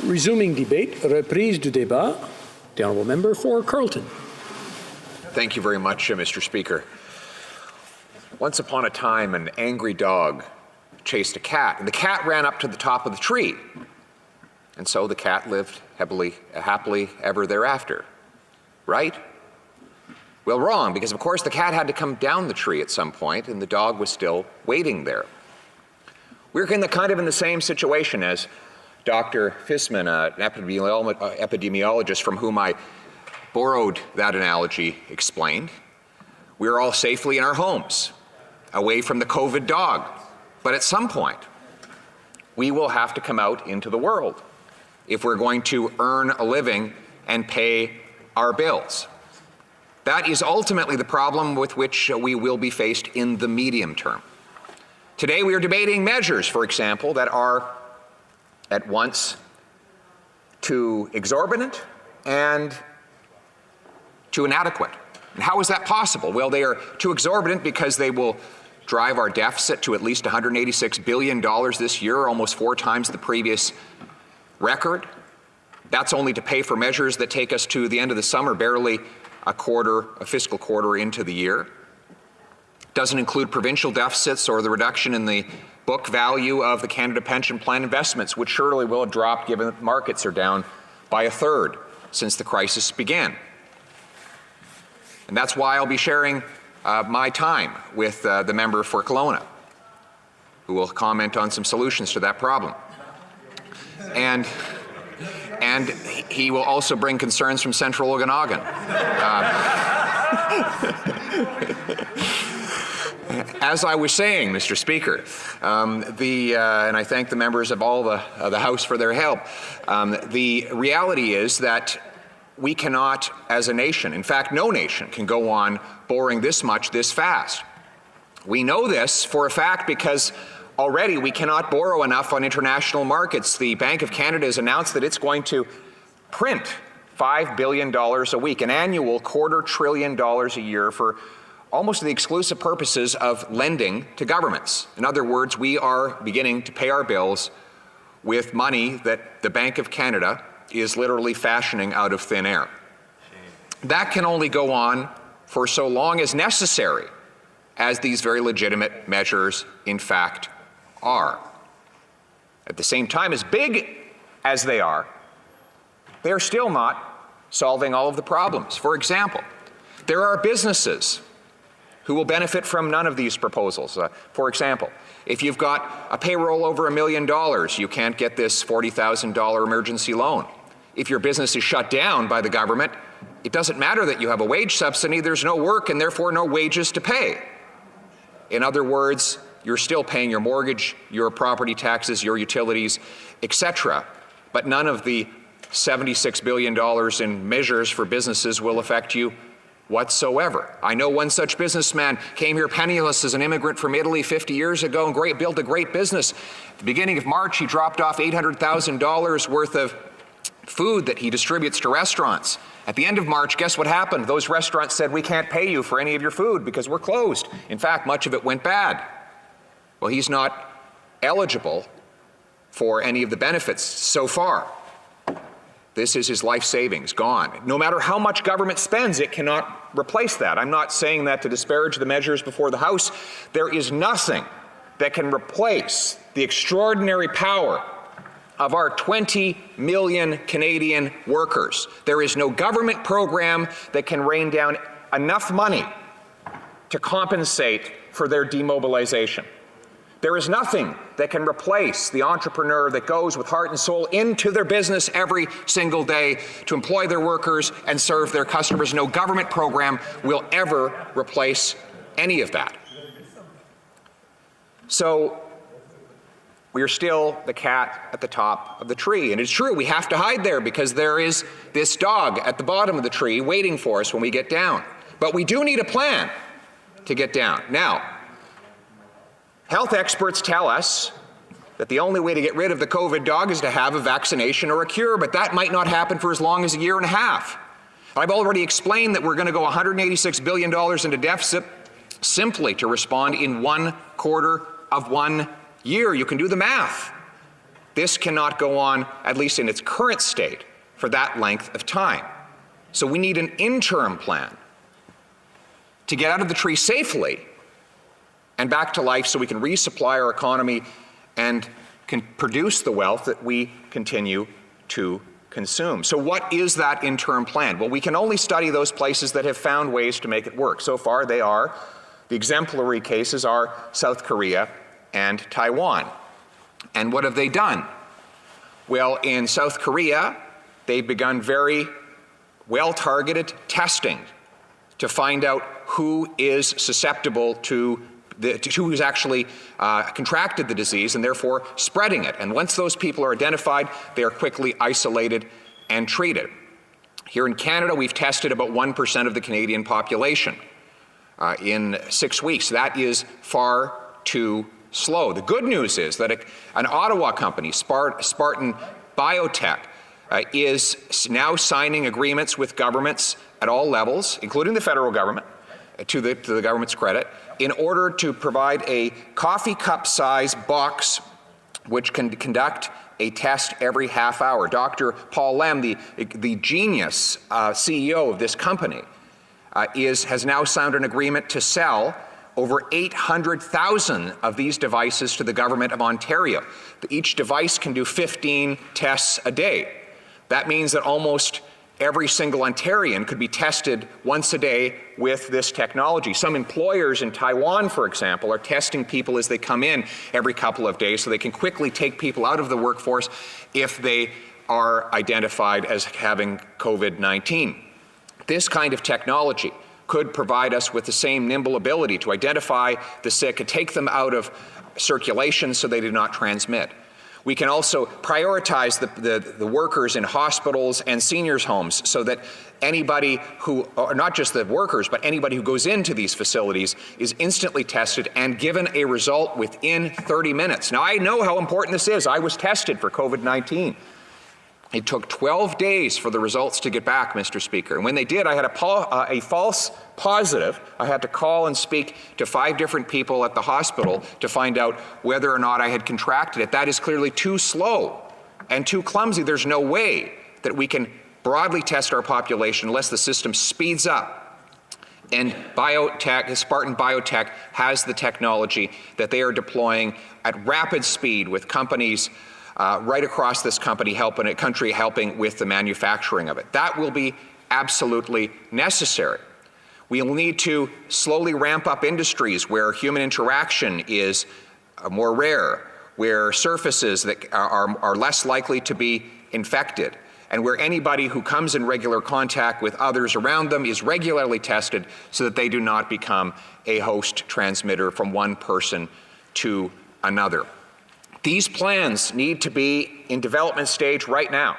Resuming debate, reprise du débat. The honourable member for Carleton. Thank you very much, Mr. Speaker. Once upon a time, an angry dog chased a cat, and the cat ran up to the top of the tree. And so the cat lived happily ever thereafter. Right? Well, wrong, because of course the cat had to come down the tree at some point, and the dog was still waiting there. We're kind of in the same situation as Dr. Fisman, an epidemiologist from whom I borrowed that analogy, explained. We're all safely in our homes, away from the COVID dog. But at some point, we will have to come out into the world if we're going to earn a living and pay our bills. That is ultimately the problem with which we will be faced in the medium term. Today we are debating measures, for example, that are at once too exorbitant and too inadequate. And how is that possible? Well, they are too exorbitant because they will drive our deficit to at least $186 billion this year, almost 4 times the previous record. That's only to pay for measures that take us to the end of the summer, barely a fiscal quarter into the year. Doesn't include provincial deficits or the reduction in the book value of the Canada Pension Plan investments, which surely will have dropped given that markets are down by 1/3 since the crisis began. And that's why I'll be sharing my time with the member for Kelowna, who will comment on some solutions to that problem. And he will also bring concerns from Central Okanagan. As I was saying, Mr. Speaker, and I thank the members of all the House for their help, the reality is that we cannot, as a nation, in fact, no nation can go on borrowing this much this fast. We know this for a fact because already we cannot borrow enough on international markets. The Bank of Canada has announced that it's going to print $5 billion a week, an annual $250 billion a year for almost the exclusive purposes of lending to governments. In other words, we are beginning to pay our bills with money that the Bank of Canada is literally fashioning out of thin air. That can only go on for so long as necessary, as these very legitimate measures in fact are. At the same time, as big as they are still not solving all of the problems. For example, there are businesses who will benefit from none of these proposals. For example, if you've got a payroll over $1 million, you can't get this $40,000 emergency loan. If your business is shut down by the government, it doesn't matter that you have a wage subsidy, there's no work and therefore no wages to pay. In other words, you're still paying your mortgage, your property taxes, your utilities, etc. But none of the $76 billion in measures for businesses will affect you whatsoever. I know one such businessman came here penniless as an immigrant from Italy 50 years ago and built a great business. At the beginning of March, he dropped off $800,000 worth of food that he distributes to restaurants. At the end of March, guess what happened? Those restaurants said, we can't pay you for any of your food because we're closed. In fact, much of it went bad. Well, he's not eligible for any of the benefits so far. This is his life savings, gone. No matter how much government spends, it cannot replace that. I'm not saying that to disparage the measures before the House. There is nothing that can replace the extraordinary power of our 20 million Canadian workers. There is no government program that can rain down enough money to compensate for their demobilization. There is nothing that can replace the entrepreneur that goes with heart and soul into their business every single day to employ their workers and serve their customers. No government program will ever replace any of that. So we are still the cat at the top of the tree. And it's true, we have to hide there because there is this dog at the bottom of the tree waiting for us when we get down. But we do need a plan to get down. Now, health experts tell us that the only way to get rid of the COVID dog is to have a vaccination or a cure, but that might not happen for as long as a year and a half. I've already explained that we're going to go $186 billion into deficit simply to respond in 1/4 of 1 year. You can do the math. this cannot go on, at least in its current state, for that length of time. So we need an interim plan to get out of the tree safely and back to life so we can resupply our economy and can produce the wealth that we continue to consume. So what is that interim plan? Well, we can only study those places that have found ways to make it work. So far, the exemplary cases are South Korea and Taiwan. And what have they done? Well, in South Korea, they've begun very well-targeted testing to find out who is susceptible to who's actually contracted the disease and therefore spreading it. And once those people are identified, they are quickly isolated and treated. Here in Canada, we've tested about 1% of the Canadian population in 6 weeks. That is far too slow. The good news is that an Ottawa company, Spartan Biotech, is now signing agreements with governments at all levels, including the federal government, to the government's credit, in order to provide a coffee cup size box which can conduct a test every half hour. Dr. Poilievre, the genius CEO of this company, has now signed an agreement to sell over 800,000 of these devices to the government of Ontario. Each device can do 15 tests a day. That means that almost every single Ontarian could be tested once a day with this technology. Some employers in Taiwan, for example, are testing people as they come in every couple of days so they can quickly take people out of the workforce if they are identified as having COVID-19. This kind of technology could provide us with the same nimble ability to identify the sick and take them out of circulation so they do not transmit. We can also prioritize the workers in hospitals and seniors' homes so that anybody who, or not just the workers, but anybody who goes into these facilities is instantly tested and given a result within 30 minutes. Now, I know how important this is. I was tested for COVID-19. It took 12 days for the results to get back, Mr. Speaker. And when they did, I had a false positive. I had to call and speak to 5 different people at the hospital to find out whether or not I had contracted it. That is clearly too slow and too clumsy. There's no way that we can broadly test our population unless the system speeds up. And Spartan Biotech has the technology that they are deploying at rapid speed with companies right across this country helping with the manufacturing of it. That will be absolutely necessary. We will need to slowly ramp up industries where human interaction is more rare, where surfaces that are less likely to be infected, and where anybody who comes in regular contact with others around them is regularly tested so that they do not become a host transmitter from one person to another. These plans need to be in development stage right now.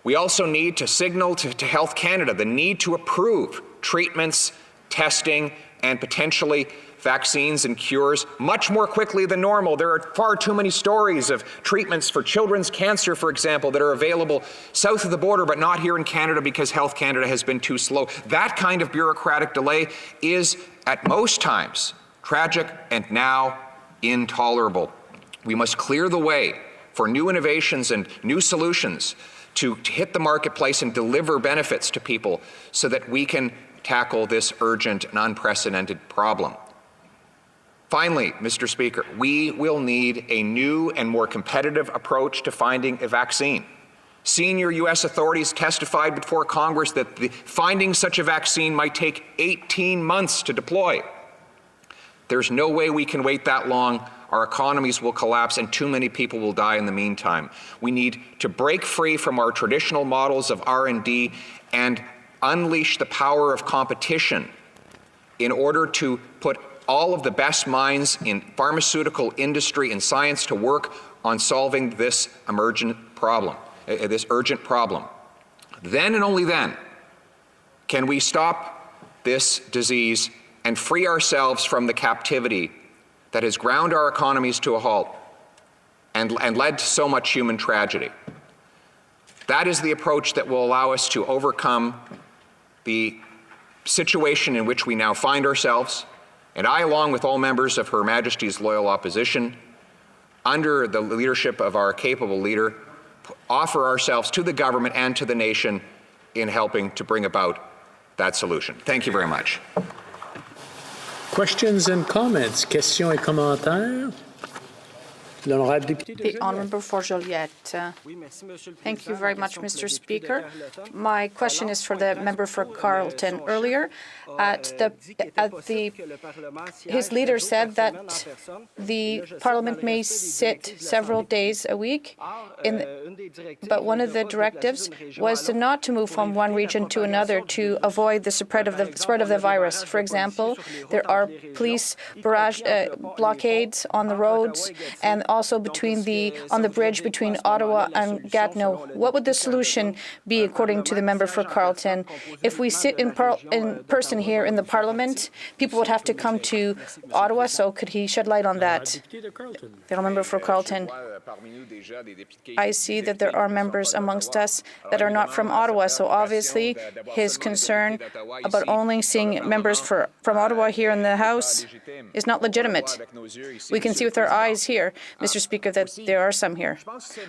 We also need to signal to Health Canada the need to approve treatments, testing, and potentially vaccines and cures much more quickly than normal. There are far too many stories of treatments for children's cancer, for example, that are available south of the border but not here in Canada because Health Canada has been too slow. That kind of bureaucratic delay is, at most times, tragic and now intolerable. We must clear the way for new innovations and new solutions to hit the marketplace and deliver benefits to people so that we can tackle this urgent and unprecedented problem. Finally, Mr. Speaker, we will need a new and more competitive approach to finding a vaccine. Senior U.S. authorities testified before Congress that finding such a vaccine might take 18 months to deploy. There's no way we can wait that long. Our economies will collapse and too many people will die in the meantime. We need to break free from our traditional models of R&D and unleash the power of competition in order to put all of the best minds in pharmaceutical industry and science to work on solving this urgent problem. Then and only then can we stop this disease and free ourselves from the captivity that has ground our economies to a halt and led to so much human tragedy. That is the approach that will allow us to overcome the situation in which we now find ourselves, and I, along with all members of Her Majesty's loyal opposition, under the leadership of our capable leader, offer ourselves to the government and to the nation in helping to bring about that solution. Thank you very much. Questions and comments? Questions et commentaires? L'honorable député de The Joliette. Honourable for Joliette. Thank you very much, Mr. Speaker. My question is for the member for Carleton. Earlier, his leader said that the Parliament may sit several days a week, but one of the directives was not to move from one region to another to avoid the spread of the virus. For example, there are police blockades on the roads and also on the bridge between Ottawa and Gatineau. What would the solution be, according to the member for Carleton? If we sit in person here in the Parliament, people would have to come to Ottawa, so could he shed light on that? The member for Carleton. I see that there are members amongst us that are not from Ottawa, so obviously his concern about only seeing members from Ottawa here in the House is not legitimate. We can see with our eyes here, Mr. Speaker, that there are some here.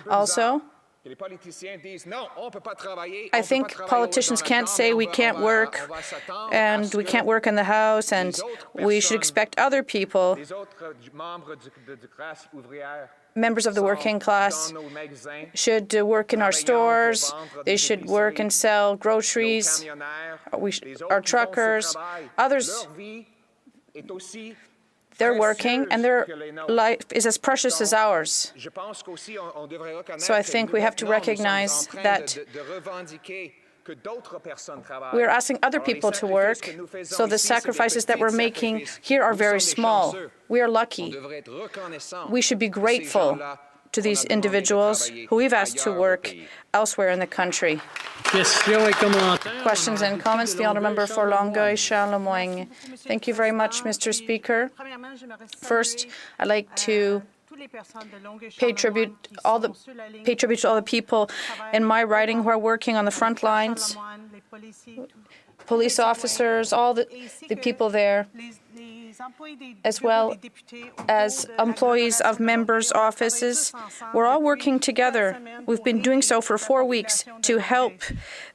Also, I think politicians can't say we can't work and we can't work in the House and we should expect other people, members of the working class, should work in our stores, they should work and sell groceries, our truckers, others. They're working, and their life is as precious as ours. So I think we have to recognize that we're asking other people to work, so the sacrifices that we're making here are very small. We are lucky. We should be grateful to these individuals who we've asked to work elsewhere in the country. Questions and comments? The Honourable Member for Longueuil, Charles Lemoigne. Thank you very much, Mr. Speaker. First, I'd like to pay tribute to all the people in my riding who are working on the front lines, police officers, all the people there, as well as employees of members' offices. We're all working together. We've been doing so for 4 weeks to help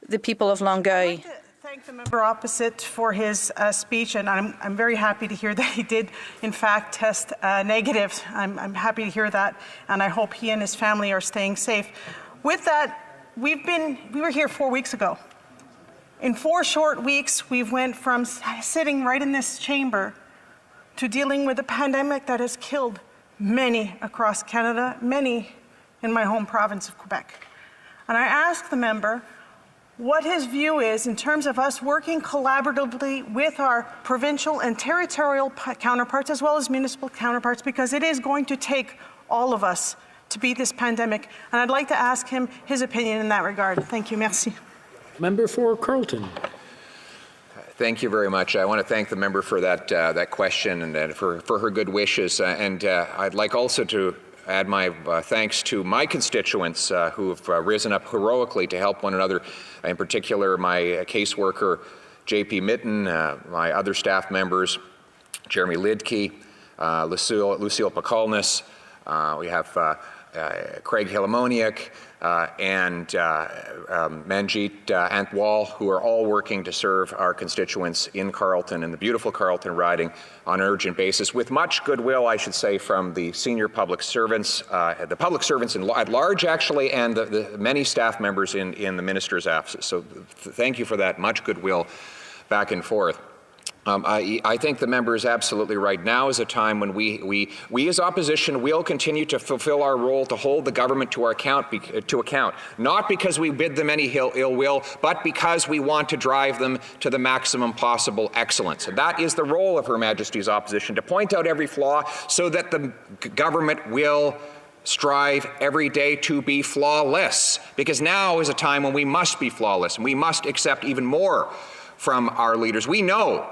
the people of Longueuil. Thank the member opposite for his speech, and I'm very happy to hear that he did, in fact, test negative. I'm happy to hear that, and I hope he and his family are staying safe. With that, we were here 4 weeks ago. In 4 short weeks, we've went from sitting right in this chamber to dealing with a pandemic that has killed many across Canada, many in my home province of Quebec. And I ask the member what his view is in terms of us working collaboratively with our provincial and territorial counterparts as well as municipal counterparts, because it is going to take all of us to beat this pandemic. And I'd like to ask him his opinion in that regard. Thank you. Merci. Member for Carleton. Thank you very much. I want to thank the member for that question and for her good wishes. I'd like also to add my thanks to my constituents who have risen up heroically to help one another, in particular my caseworker, J.P. Mitten, my other staff members, Jeremy Lidke, Lucille Pakalnis, we have Craig Hilamoniak, and Manjit Antwal, who are all working to serve our constituents in Carleton, in the beautiful Carleton riding, on an urgent basis, with much goodwill, I should say, from the senior public servants, at large, actually, and the many staff members in the minister's offices. So thank you for that, much goodwill back and forth. I think the member is absolutely right. Now is a time when we as opposition will continue to fulfill our role to hold the government to account, not because we bid them any ill will, but because we want to drive them to the maximum possible excellence. And that is the role of Her Majesty's opposition, to point out every flaw so that the government will strive every day to be flawless. Because now is a time when we must be flawless, and we must accept even more from our leaders. We know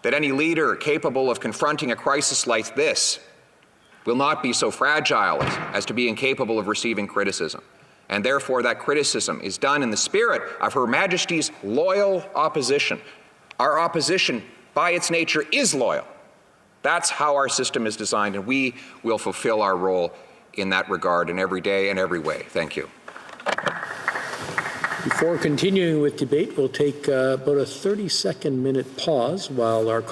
that any leader capable of confronting a crisis like this will not be so fragile as to be incapable of receiving criticism. And therefore, that criticism is done in the spirit of Her Majesty's loyal opposition. Our opposition, by its nature, is loyal. That's how our system is designed, and we will fulfill our role in that regard in every day and every way. Thank you. Before continuing with debate, we'll take about a 30-second pause while our